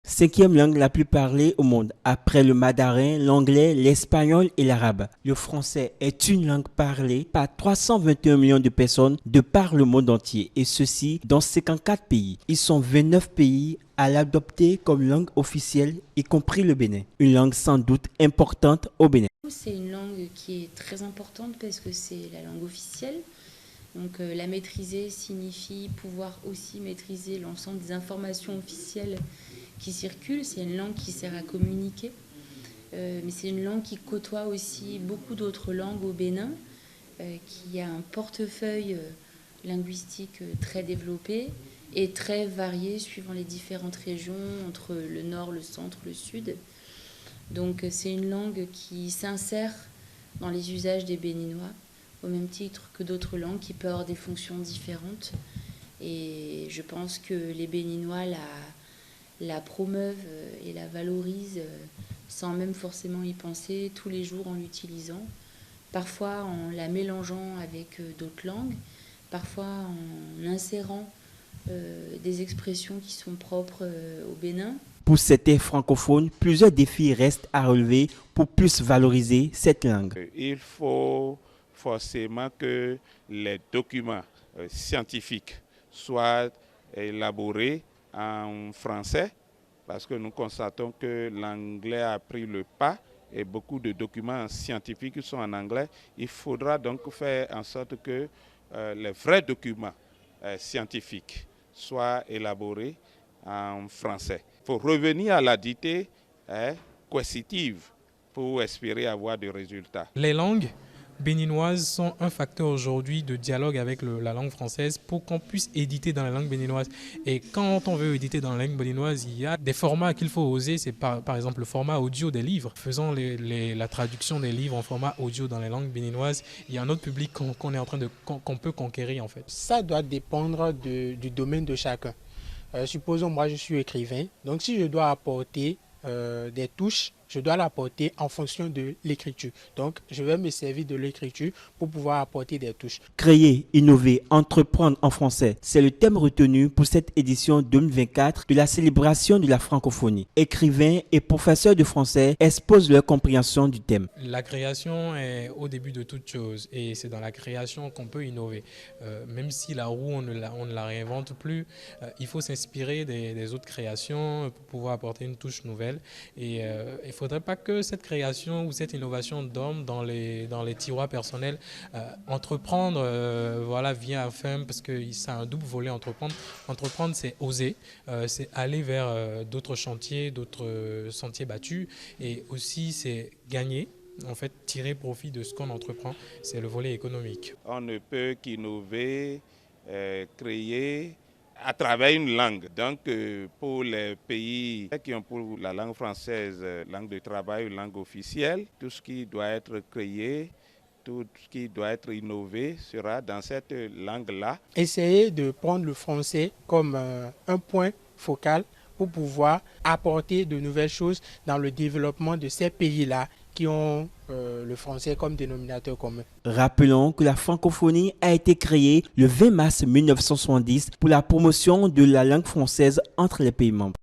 Cinquième langue la plus parlée au monde, après le mandarin, l'anglais, l'espagnol et l'arabe. Le français est une langue parlée par 321 millions de personnes de par le monde entier, et ceci dans 54 pays. Ils sont 29 pays à l'adopter comme langue officielle, y compris le Bénin. Une langue sans doute importante au Bénin. C'est une langue qui est très importante parce que c'est la langue officielle. Donc la maîtriser signifie pouvoir aussi maîtriser l'ensemble des informations officielles qui circulent. C'est une langue qui sert à communiquer, mais c'est une langue qui côtoie aussi beaucoup d'autres langues au Bénin, qui a un portefeuille linguistique très développé et très varié suivant les différentes régions, entre le nord, le centre, le sud. Donc c'est une langue qui s'insère dans les usages des Béninois, au même titre que d'autres langues qui peuvent avoir des fonctions différentes. Et je pense que les Béninois la promeuvent et la valorisent sans même forcément y penser, tous les jours en l'utilisant, parfois en la mélangeant avec d'autres langues, parfois en insérant des expressions qui sont propres au Bénin. Pour certains francophones, plusieurs défis restent à relever pour plus valoriser cette langue. Il faut forcément que les documents scientifiques soient élaborés en français, parce que nous constatons que l'anglais a pris le pas et beaucoup de documents scientifiques sont en anglais. Il faudra donc faire en sorte que les vrais documents scientifiques soient élaborés en français. Il faut revenir à la dictée coercitive pour espérer avoir des résultats. Les langues béninoises sont un facteur aujourd'hui de dialogue avec la langue française pour qu'on puisse éditer dans la langue béninoise. Et quand on veut éditer dans la langue béninoise, il y a des formats qu'il faut oser. C'est par exemple le format audio des livres. Faisons la traduction des livres en format audio dans les langues béninoises. Il y a un autre public qu'on peut conquérir en fait. Ça doit dépendre du domaine de chacun. Supposons moi je suis écrivain, donc si je dois apporter des touches, je dois l'apporter en fonction de l'écriture. Donc, je vais me servir de l'écriture pour pouvoir apporter des touches. Créer, innover, entreprendre en français, c'est le thème retenu pour cette édition 2024 de la célébration de la francophonie. Écrivains et professeurs de français exposent leur compréhension du thème. La création est au début de toute chose et c'est dans la création qu'on peut innover. Même si la roue, on ne la réinvente plus, il faut s'inspirer des autres créations pour pouvoir apporter une touche nouvelle. Et il ne faudrait pas que cette création ou cette innovation dorme dans les tiroirs personnels. Entreprendre vient enfin, parce que ça a un double volet. Entreprendre, c'est oser, c'est aller vers d'autres chantiers, d'autres sentiers battus, et aussi c'est gagner. En fait, tirer profit de ce qu'on entreprend, c'est le volet économique. On ne peut qu'innover, créer à travers une langue. Donc, pour les pays qui ont pour la langue française, langue de travail, langue officielle, tout ce qui doit être créé, tout ce qui doit être innové sera dans cette langue-là. Essayez de prendre le français comme un point focal pour pouvoir apporter de nouvelles choses dans le développement de ces pays-là qui ont le français comme dénominateur commun. Rappelons que la francophonie a été créée le 20 mars 1970 pour la promotion de la langue française entre les pays membres.